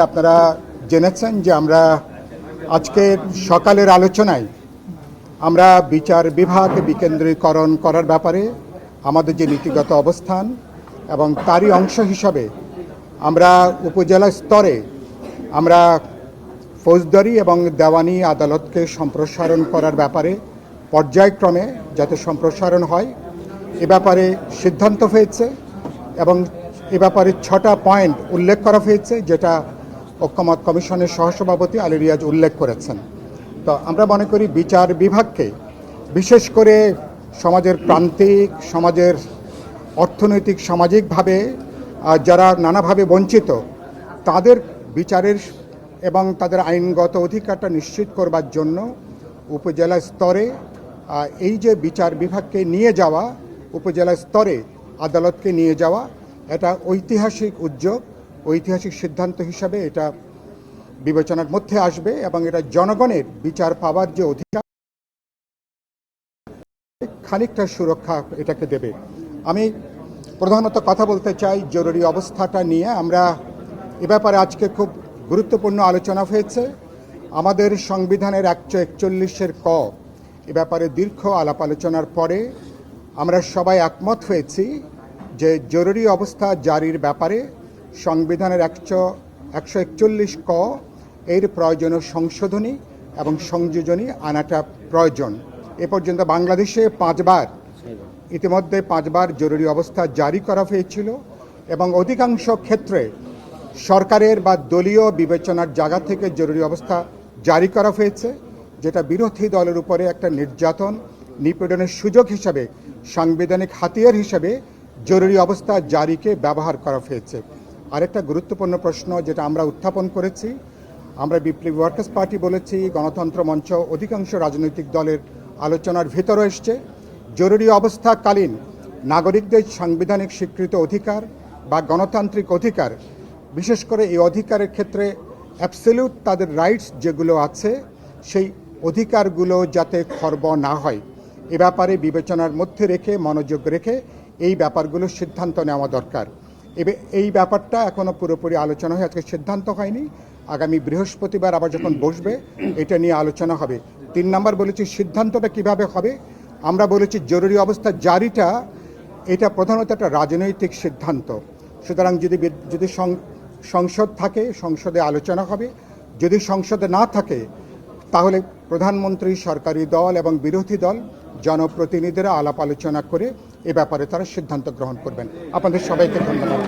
আপনারা জেনেছেন যে আমরা আজকের সকালের আলোচনায় আমরা বিচার বিভাগ বিকেন্দ্রীকরণ করার ব্যাপারে আমাদের যে নীতিগত অবস্থান এবং তারই অংশ হিসাবে আমরা উপজেলা স্তরে আমরা ফৌজদারি এবং দেওয়ানি আদালতকে সম্প্রসারণ করার ব্যাপারে পর্যায়ক্রমে যাতে সম্প্রসারণ হয় এ ব্যাপারে সিদ্ধান্ত হয়েছে এবং এ ব্যাপারে 6টা পয়েন্ট উল্লেখ করা হয়েছে, যেটা ঐক্যমত কমিশনের সহসভাপতি আলী রিয়াজ উল্লেখ করেছেন। তো আমরা মনে করি বিচার বিভাগকে বিশেষ করে সমাজের প্রান্তিক, সমাজের অর্থনৈতিক, সামাজিকভাবে যারা নানাভাবে বঞ্চিত তাদের বিচারের এবং তাদের আইনগত অধিকারটা নিশ্চিত করবার জন্য উপজেলা স্তরে এই যে বিচার বিভাগকে নিয়ে যাওয়া, উপজেলা স্তরে আদালতকে নিয়ে যাওয়া, এটা ঐতিহাসিক উদ্যোগ, ঐতিহাসিক সিদ্ধান্ত হিসাবে এটা বিবেচনার মধ্যে আসবে এবং এটা জনগণের বিচার পাওয়ার যে অধিকার খানিকটা সুরক্ষা এটাকে দেবে। আমি প্রধানত কথা বলতে চাই জরুরি অবস্থাটা নিয়ে। আমরা এ ব্যাপারে আজকে খুব গুরুত্বপূর্ণ আলোচনা হয়েছে। আমাদের সংবিধানের 141-এর ক এ ব্যাপারে দীর্ঘ আলাপ আলোচনার পরে আমরা সবাই একমত হয়েছি যে জরুরি অবস্থা জারির ব্যাপারে সংবিধানের 141 ক এর প্রয়োজনীয় সংশোধনী এবং সংযোজনী আনাটা প্রয়োজন। এ পর্যন্ত বাংলাদেশে ইতিমধ্যে পাঁচবার জরুরি অবস্থা জারি করা হয়েছিল এবং অধিকাংশ ক্ষেত্রে সরকারের বা দলীয় বিবেচনার জায়গা থেকে জরুরি অবস্থা জারি করা হয়েছে, যেটা বিরোধী দলের উপরে একটা নির্যাতন, নিপীড়নের সুযোগ হিসাবে, সাংবিধানিক হাতিয়ার হিসাবে জরুরি অবস্থা জারিকে ব্যবহার করা হয়েছে। আরেকটা গুরুত্বপূর্ণ প্রশ্ন যেটা আমরা উত্থাপন করেছি, আমরা বিপ্লবী ওয়ার্কার্স পার্টি বলেছি, গণতন্ত্র মঞ্চ, অধিকাংশ রাজনৈতিক দলের আলোচনার ভিতরে এসছে, জরুরি অবস্থাকালীন নাগরিকদের সাংবিধানিক স্বীকৃত অধিকার বা গণতান্ত্রিক অধিকার, বিশেষ করে এই অধিকারের ক্ষেত্রে অ্যাবসলিউট তাদের রাইটস যেগুলো আছে সেই অধিকারগুলো যাতে খর্ব না হয় এ ব্যাপারে বিবেচনার মধ্যে রেখে, মনোযোগ রেখে এই ব্যাপারগুলো সিদ্ধান্ত নেওয়া দরকার। এই ব্যাপারটা এখনও পুরোপুরি আলোচনা হয়ে আজকে সিদ্ধান্ত হয়নি। আগামী বৃহস্পতিবার আবার যখন বসবে এটা নিয়ে আলোচনা হবে। 3 নম্বর বলেছি সিদ্ধান্তটা কিভাবে হবে। আমরা বলেছি জরুরি অবস্থা জারিটা এটা প্রধানত একটা রাজনৈতিক সিদ্ধান্ত, সুতরাং যদি সংসদ থাকে সংসদে আলোচনা হবে, যদি সংসদে না থাকে তাহলে প্রধানমন্ত্রী, সরকারি দল এবং বিরোধী দল, জনপ্রতিনিধিরা আলাপ আলোচনা করে এ ব্যাপারে তারা সিদ্ধান্ত গ্রহণ করবেন। আপনাদের সবাইকে ধন্যবাদ।